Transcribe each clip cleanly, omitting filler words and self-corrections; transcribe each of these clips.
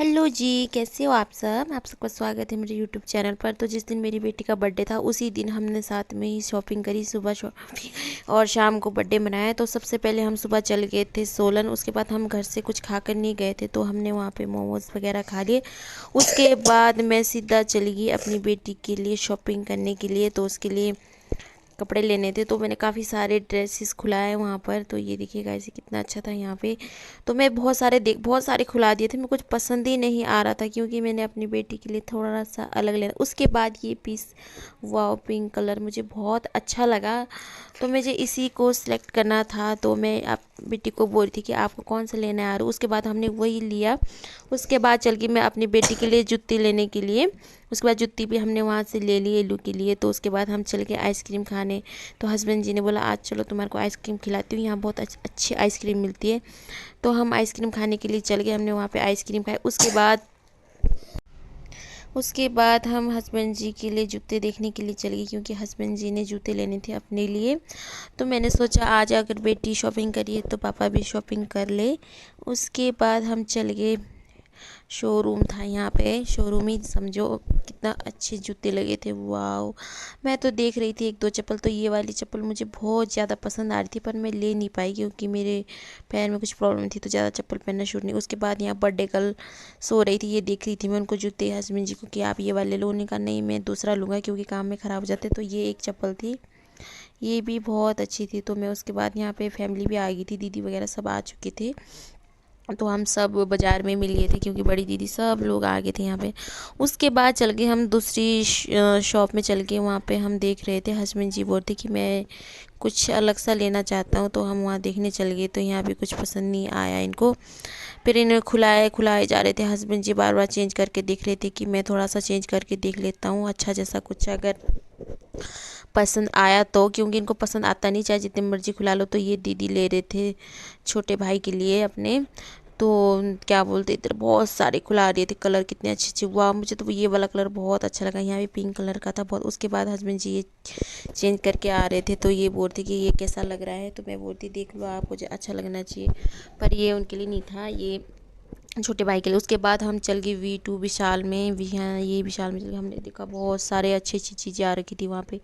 Hello जी, कैसे हो आप सब? आप सबका स्वागत है मेरे यूट्यूब चैनल पर। तो जिस दिन मेरी बेटी का बर्थडे था उसी दिन हमने साथ में ही शॉपिंग करी, सुबह शॉपिंग और शाम को बर्थडे मनाया। तो सबसे पहले हम सुबह चल गए थे सोलन। उसके बाद हम घर से कुछ खाकर नहीं गए थे, तो हमने वहाँ पे मोमोज़ वगैरह खा लिए। उसके बाद मैं सीधा चली गई अपनी बेटी के लिए शॉपिंग करने के लिए। तो उसके लिए कपड़े लेने थे, तो मैंने काफ़ी सारे ड्रेसेस खुलाए वहाँ पर। तो ये देखिएगा ऐसे कितना अच्छा था यहाँ पे। तो मैं बहुत सारे खुला दिए थे, मेरे कुछ पसंद ही नहीं आ रहा था क्योंकि मैंने अपनी बेटी के लिए थोड़ा सा अलग लेना। उसके बाद ये पीस, वाओ, पिंक कलर मुझे बहुत अच्छा लगा, तो मुझे इसी को सिलेक्ट करना था। तो मैं आप बेटी को बोल रही थी कि आपको कौन सा लेना है यार, उसके बाद हमने वही लिया। उसके बाद चल गई मैं अपनी बेटी के लिए जूती लेने के लिए। उसके बाद जूती भी हमने वहाँ से ले ली एलू के लिए। तो उसके बाद हम चल गए आइसक्रीम खाने। तो हस्बैंड जी ने बोला आज चलो तुम्हारे को आइसक्रीम खिलाती हूँ, यहाँ बहुत अच्छी आइसक्रीम मिलती है। तो हम आइसक्रीम खाने के लिए चल गए, हमने वहाँ पे आइसक्रीम खाए। उसके बाद हम हस्बैंड जी के लिए जूते देखने के लिए चले गए क्योंकि हस्बैंड जी ने जूते लेने थे अपने लिए। तो मैंने सोचा आज अगर बेटी शॉपिंग करी है तो पापा भी शॉपिंग कर ले। उसके बाद हम चल गए, शोरूम था यहाँ पे, शोरूम ही समझो, कितना अच्छे जूते लगे थे, वाओ। मैं तो देख रही थी एक दो चप्पल, तो ये वाली चप्पल मुझे बहुत ज़्यादा पसंद आ रही थी पर मैं ले नहीं पाई क्योंकि मेरे पैर में कुछ प्रॉब्लम थी, तो ज़्यादा चप्पल पहनना शूट नहीं। उसके बाद यहाँ बर्थडे गर्ल सो रही थी, ये देख रही थी मैं उनको जूते, हस्बैंड जी को कि आप ये वाले लो। उन्होंने कहा नहीं मैं दूसरा लूँगा क्योंकि काम में ख़राब हो जाते। तो ये एक चप्पल थी, ये भी बहुत अच्छी थी। तो मैं उसके बाद यहाँ पे फैमिली भी आ गई थी, दीदी वगैरह सब आ चुके थे। तो हम सब बाज़ार में मिल गए थे क्योंकि बड़ी दीदी सब लोग आ गए थे यहाँ पे। उसके बाद चल गए हम दूसरी शॉप में चल गए, वहाँ पे हम देख रहे थे, हस्बैंड जी बोलते कि मैं कुछ अलग सा लेना चाहता हूँ। तो हम वहाँ देखने चल गए, तो यहाँ भी कुछ पसंद नहीं आया इनको। फिर इन्हें खुलाए खुलाए जा रहे थे, हस्बैंड जी बार बार चेंज करके देख रहे थे कि मैं थोड़ा सा चेंज करके देख लेता हूँ अच्छा जैसा कुछ अगर पसंद आया तो, क्योंकि इनको पसंद आता नहीं चाहे जितने मर्जी खुला लो। तो ये दीदी ले रहे थे छोटे भाई के लिए अपने। तो क्या बोलते, इधर बहुत सारे खुला रहे थे, कलर कितने अच्छे अच्छे, वाह मुझे तो ये वाला कलर बहुत अच्छा लगा। यहाँ भी पिंक कलर का था बहुत। उसके बाद हस्बैंड जी ये चेंज करके आ रहे थे, तो ये बोलते कि ये कैसा लग रहा है, तो मैं बोलती देख लो आप, मुझे अच्छा लगना चाहिए, पर ये उनके लिए नहीं था, ये छोटे भाई के लिए। उसके बाद हम चल गए V2 विशाल में, भी हाँ ये विशाल में चल गए। हमने देखा बहुत सारे अच्छी अच्छी चीज़ें आ रखी थी वहाँ पे।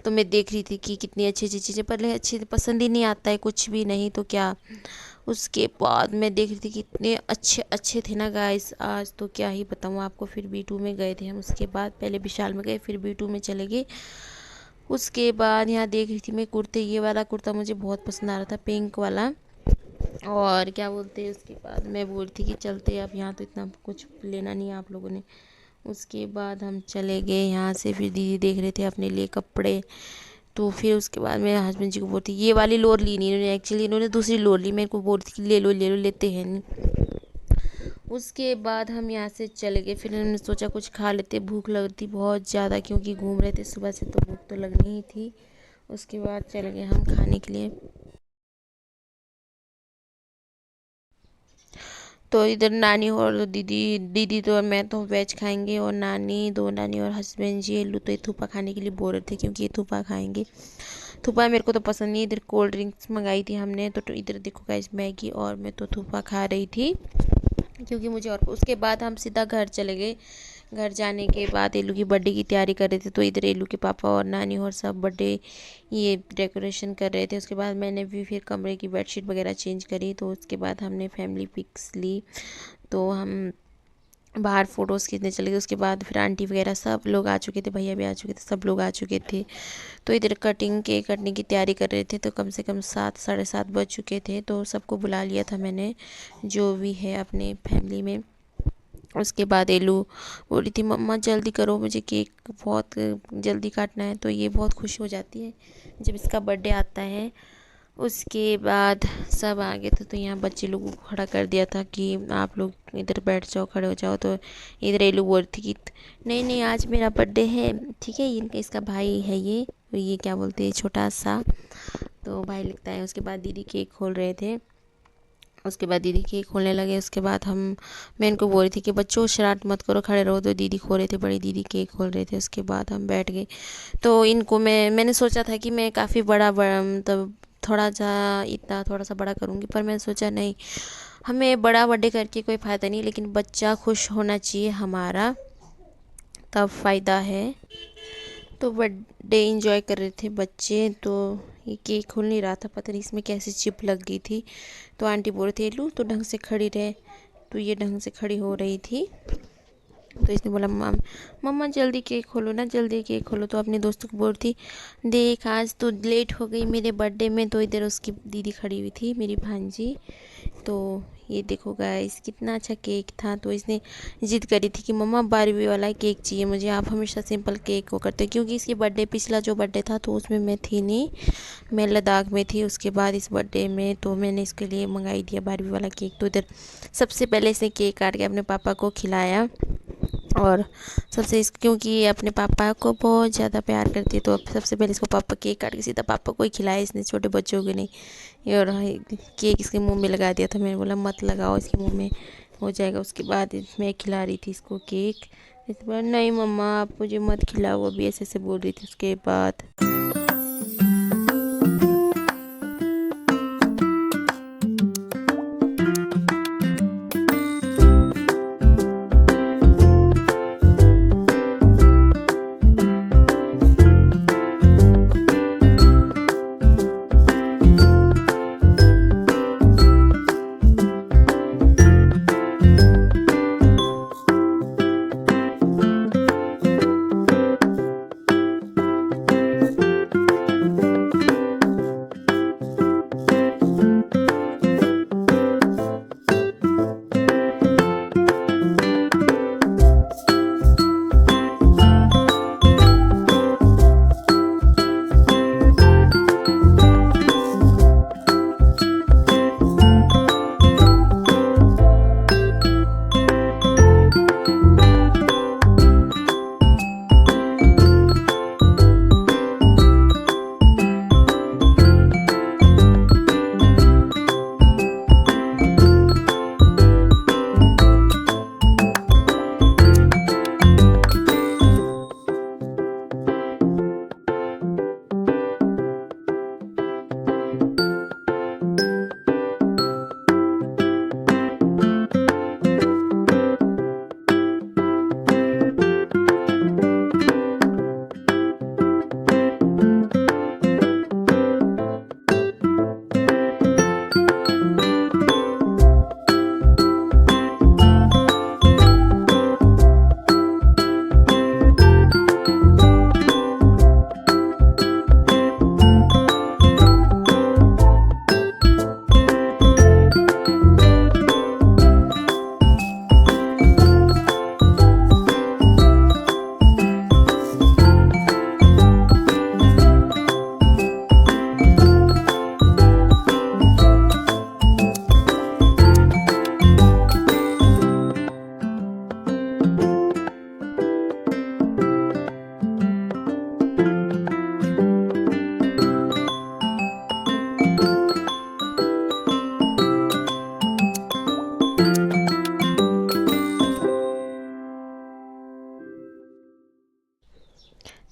तो मैं देख रही थी कि कितनी अच्छी अच्छी चीज़ें, पहले अच्छी पसंद ही नहीं आता है कुछ भी, नहीं तो क्या। उसके बाद मैं देख रही थी कि इतने अच्छे अच्छे थे ना गाइस, आज तो क्या ही बताऊँ आपको। फिर V2 में गए थे हम, उसके बाद पहले विशाल में गए फिर V2 में चले गए। उसके बाद यहाँ देख रही थी मैं कुर्ते, ये वाला कुर्ता मुझे बहुत पसंद आ रहा था, पिंक वाला। और क्या बोलते हैं, उसके बाद मैं बोलती कि चलते अब, यहाँ तो इतना कुछ लेना नहीं है आप लोगों ने। उसके बाद हम चले गए यहाँ से, फिर दीदी देख रहे थे अपने लिए कपड़े। तो फिर उसके बाद मेरे हस्बैंड जी को बोलती, ये वाली लोअर ली नहीं इन्होंने, एक्चुअली इन्होंने दूसरी लोअर ली, मेरे को बोलती कि ले लो, लेते हैं नहीं। उसके बाद हम यहाँ से चले गए, फिर हमने सोचा कुछ खा लेते, भूख लग थी बहुत ज़्यादा क्योंकि घूम रहे थे सुबह से, तो भूख तो लगनी ही थी। उसके बाद चले गए हम खाने के लिए। तो इधर नानी और दीदी, दीदी तो और मैं तो वेज खाएंगे, और नानी, दो नानी और हस्बैंड जी एल्लू तो ये थूपा खाने के लिए बोल रहे थे क्योंकि ये थूपा खाएंगे। थूपा मेरे को तो पसंद नहीं। इधर कोल्ड ड्रिंक्स मंगाई थी हमने, तो इधर देखो गाइस मैगी, और मैं तो थूपा खा रही थी क्योंकि मुझे। और उसके बाद हम सीधा घर चले गए। घर जाने के बाद एलू की बर्थडे की तैयारी कर रहे थे, तो इधर एलू के पापा और नानी और सब बर्थडे ये डेकोरेशन कर रहे थे। उसके बाद मैंने भी फिर कमरे की बेडशीट वगैरह चेंज करी। तो उसके बाद हमने फैमिली पिक्स ली, तो हम बाहर फ़ोटोज़ खींचने चले गए। उसके बाद फिर आंटी वगैरह सब लोग आ चुके थे, भैया भी आ चुके थे, सब लोग आ चुके थे। तो इधर केक कटने की तैयारी कर रहे थे, तो कम से कम 7 साढ़े 7 बज चुके थे। तो सबको बुला लिया था मैंने, जो भी है अपने फैमिली में। उसके बाद एलू बोल रही थी मम्मा जल्दी करो, मुझे केक बहुत जल्दी काटना है। तो ये बहुत खुश हो जाती है जब इसका बर्थडे आता है। उसके बाद सब आ गए थे, तो यहाँ बच्चे लोगों को खड़ा कर दिया था कि आप लोग इधर बैठ जाओ, खड़े हो जाओ। तो इधर एलू बोल रही थी कि नहीं नहीं आज मेरा बर्थडे है, ठीक है, इनका इसका भाई है ये क्या बोलते हैं छोटा सा, तो भाई लगता है। उसके बाद दीदी केक खोल रहे थे, उसके बाद दीदी केक खोलने लगे। उसके बाद मैं इनको बोल रही थी कि बच्चों शरारत मत करो, खड़े रहो। तो दीदी खो रहे थे, बड़ी दीदी केक खोल रहे थे। उसके बाद हम बैठ गए। तो इनको मैंने सोचा था कि मैं काफ़ी बड़ा मतलब थोड़ा सा इतना थोड़ा सा बड़ा करूँगी, पर मैंने सोचा नहीं, हमें बड़ा बर्थडे करके कोई फ़ायदा नहीं, लेकिन बच्चा खुश होना चाहिए हमारा, तब फ़ायदा है। तो बर्थडे इंजॉय कर रहे थे बच्चे। तो ये केक खुल नहीं रहा था, पता नहीं इसमें कैसी चिप लग गई थी। तो आंटी बोल रही थी लू तो ढंग से खड़ी रहे, तो ये ढंग से खड़ी हो रही थी। तो इसने बोला मम्मा जल्दी केक खोलो ना, जल्दी केक खोलो। तो अपने दोस्तों को बोल रही थी देख आज तो लेट हो गई मेरे बर्थडे में। तो इधर उसकी दीदी खड़ी हुई थी, मेरी भांजी। तो ये देखो गाइस कितना अच्छा केक था। तो इसने जिद करी थी कि मम्मा बारबी वाला केक चाहिए मुझे, आप हमेशा सिंपल केक वो करते हो। क्योंकि इसकी बर्थडे पिछला जो बर्थडे था तो उसमें मैं थी नहीं, मैं लद्दाख में थी। उसके बाद इस बर्थडे में तो मैंने इसके लिए मंगाई दिया बारबी वाला केक। तो इधर सबसे पहले इसने केक काट के अपने पापा को खिलाया, और क्योंकि ये अपने पापा को बहुत ज़्यादा प्यार करती है, तो अब सबसे पहले इसको पापा केक काट के सीधा पापा को ही खिलाया इसने, छोटे बच्चों को नहीं। ये और केक इसके मुंह में लगा दिया था। मैंने बोला मत लगाओ, इसके मुंह में हो जाएगा। उसके बाद मैं खिला रही थी इसको केक। इसके बाद नहीं मम्मा आप मुझे मत खिलाओ अभी, ऐसे ऐसे बोल रही थी। उसके बाद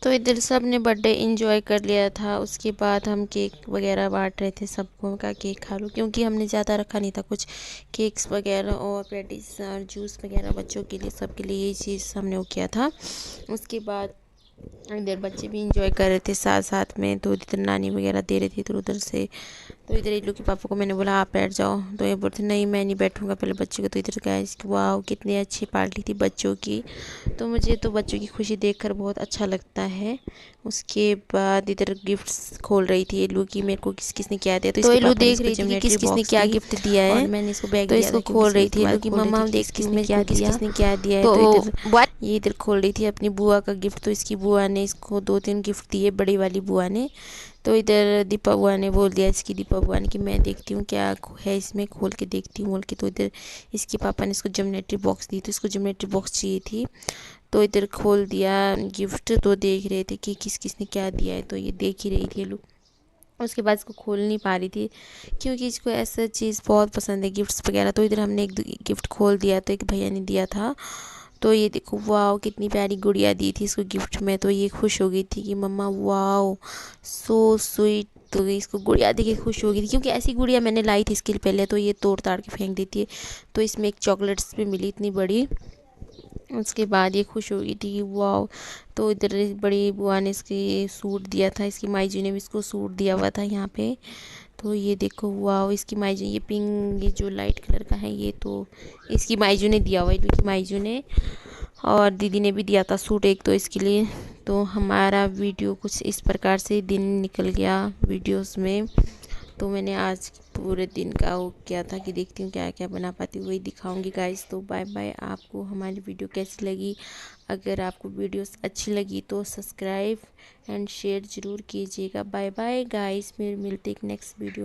तो इधर सब ने बर्थडे इंजॉय कर लिया था। उसके बाद हम केक वगैरह बांट रहे थे, सबको का केक खा लो, क्योंकि हमने ज़्यादा रखा नहीं था कुछ। केक्स वगैरह और पेटीज और जूस वगैरह बच्चों के लिए, सबके लिए यही चीज़ हमने वो किया था। उसके बाद इधर बच्चे भी इंजॉय कर रहे थे साथ साथ में। तो इधर नानी वगैरह दे रही थी, तो उधर से तो इधर इल्लू के पापा को मैंने बोला आप बैठ जाओ, तो ये बोलते नहीं मैं नहीं बैठूंगा पहले बच्चे को। तो इधर गाइस वाह कितनी अच्छी पार्टी थी बच्चों की। तो मुझे तो बच्चों की खुशी देखकर बहुत अच्छा लगता है। उसके बाद इधर गिफ्ट्स खोल रही थी इल्लू की, मेरे को किस किसने क्या दिया। तो इल्लू देख रही थी कि किस किसने क्या गिफ्ट दिया है, और मैंने इसको बैग दिया, तो इसको खोल रही थी इल्लू की मम्मा देख किसने क्या दिया है। तो ये इधर खोल रही थी अपनी बुआ का गिफ्ट। तो इसकी बुआ ने इसको 2-3 गिफ्ट दिए, बड़ी वाली बुआ ने। तो इधर दीपा बुआ ने बोल दिया, इसकी दीपा बुआ ने कि मैं देखती हूँ क्या है इसमें, खोल के देखती हूँ बोल के। तो इधर इसके पापा ने इसको ज्योमेट्री बॉक्स दी, तो इसको ज्योमेट्री बॉक्स चाहिए थी। तो इधर खोल दिया गिफ्ट, तो देख रहे थे कि किस किसने क्या दिया है। तो ये देख ही रही थी लोग। उसके बाद इसको खोल नहीं पा रही थी, क्योंकि इसको ऐसा चीज़ बहुत पसंद है गिफ्ट्स वगैरह। तो इधर हमने एक गिफ्ट खोल दिया, तो एक भैया ने दिया था। तो ये देखो वाओ कितनी प्यारी गुड़िया दी थी इसको गिफ्ट में। तो ये खुश हो गई थी कि मम्मा वाओ सो स्वीट तो इसको गुड़िया देख के खुश हो गई थी, क्योंकि ऐसी गुड़िया मैंने लाई थी इसके पहले, तो ये तोड़ ताड़ के फेंक देती है। तो इसमें एक चॉकलेट्स भी मिली इतनी बड़ी। उसके बाद ये खुश हो गई थी कि वाह। तो इधर बड़ी बुआ ने इसके सूट दिया था, इसकी माई जी ने भी इसको सूट दिया हुआ था यहाँ पे। तो ये देखो वाह, इसकी माई जी, ये पिंक, ये जो लाइट कलर का है ये तो इसकी माई जी ने दिया हुआ है, क्योंकि माई जी ने और दीदी ने भी दिया था सूट एक तो इसके लिए। तो हमारा वीडियो कुछ इस प्रकार से दिन निकल गया वीडियोस में। तो मैंने आज पूरे दिन का वो किया था कि देखती हूँ क्या क्या बना पाती हूँ, वही दिखाऊंगी गाइस। तो बाय बाय। आपको हमारी वीडियो कैसी लगी? अगर आपको वीडियोस अच्छी लगी तो सब्सक्राइब एंड शेयर ज़रूर कीजिएगा। बाय बाय गाइस, फिर मिलते एक नेक्स्ट वीडियो।